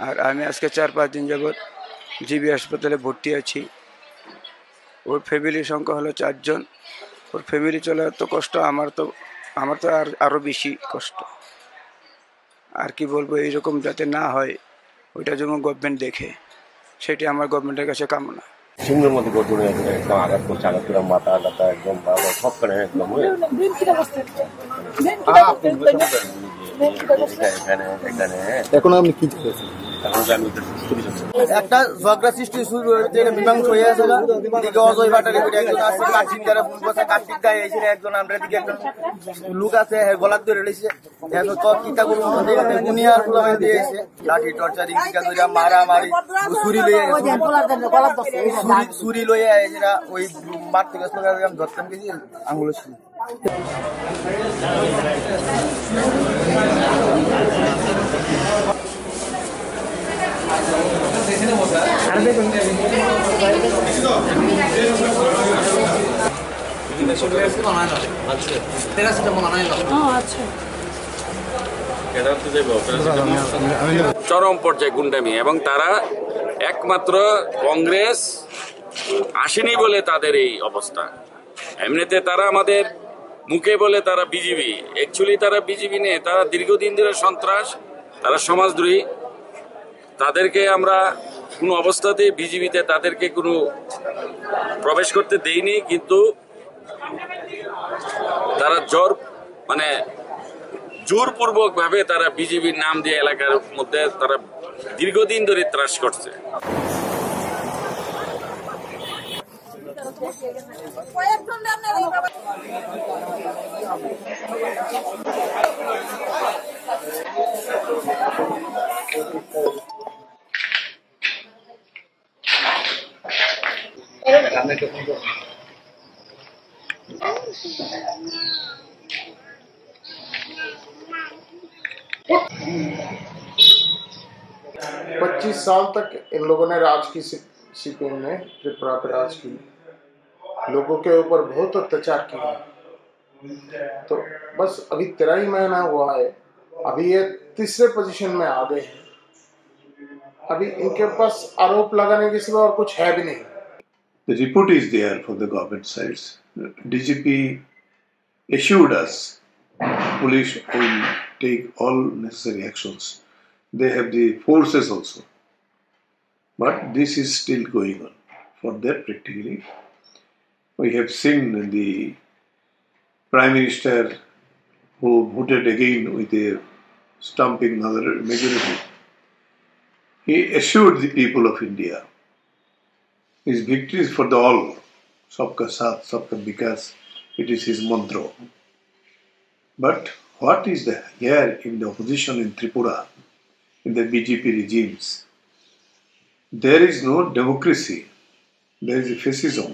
আর আমি আজকে 4-5 দিন যাবৎ জিবি হাসপাতালে ভর্তি আছি। ওর ফ্যামিলির সংখ্যা হলো 4 জন। ওর ফ্যামিলি চলা তো কষ্ট, আমার তো আরও বেশি কষ্ট। আর কি বলবো, এইরকম যাতে না হয় ওইটা যেমন গভর্নমেন্ট দেখে, সেটি আমার গভর্নমেন্টের কাছে কামনা। সিংহের মধ্যে গর্জনে একদম আঘাত করছে, আঘাত করে মাথা টাথা একদম ভালো সব করে একদম এখন আপনি কি একটা ঝগড়া সৃষ্টি শুরু হয়েছে, মীমাংস হয়ে আছে। দিকে অজয় ভাটারি একজন আছে, কার্তিক দ্বারা ফোন করছে, কার্তিক গায়ে এসে একজন, আমরা দিকে একজন লোক আছে গলার ধরে রয়েছে, কিতা করবো দুনিয়ার ফুলামে দিয়েছে লাঠি টর্চারিং টিকা ধরে মারামারি ছুরি লইয়া ছুরি লইয়া এসে ওই মারতে গেছিল, আমি ধরতাম গেছি আঙুলের ছিল। চরম পর্যায়ে গুন্ডামি, এবং তারা একমাত্র কংগ্রেস আসেনি বলে তাদের এই অবস্থা। এমনিতে তারা আমাদের মুখে বলে তারা বিজেপি, অ্যাকচুয়ালি তারা বিজেপি নেই, তারা দীর্ঘদিন ধরে সন্ত্রাস, তারা সমাজদ্রোহী। তাদেরকে আমরা কোনো অবস্থাতেই বিজেপিতে তাদেরকে কোনো প্রবেশ করতে দেইনি, কিন্তু তারা জোরপূর্বক ভাবে তারা বিজেপির নাম দিয়ে এলাকার মধ্যে তারা দীর্ঘদিন ধরে ত্রাস করছে। पच्चीस साल तक इन लोगों ने राज की, सिक्किम में त्रिपुरा पे राज की, लोगों के ऊपर बहुत अत्याचार किया। तो बस अभी 13 ही महीना हुआ है, अभी ये तीसरे पोजीशन में आ गए हैं। अभी इनके पास आरोप लगाने के सिवा और कुछ है भी नहीं। The report is there for the government sides. DGP assured us police will take all necessary actions. They have the forces also. But this is still going on. For that, practically, we have seen the Prime Minister who voted again with a stomping majority. He assured the people of India his victory is for the all. Sabka Saath, Sabka Vikas. It is his mantra. But what is here in the opposition in Tripura, in the BJP regimes? There is no democracy. There is a fascism.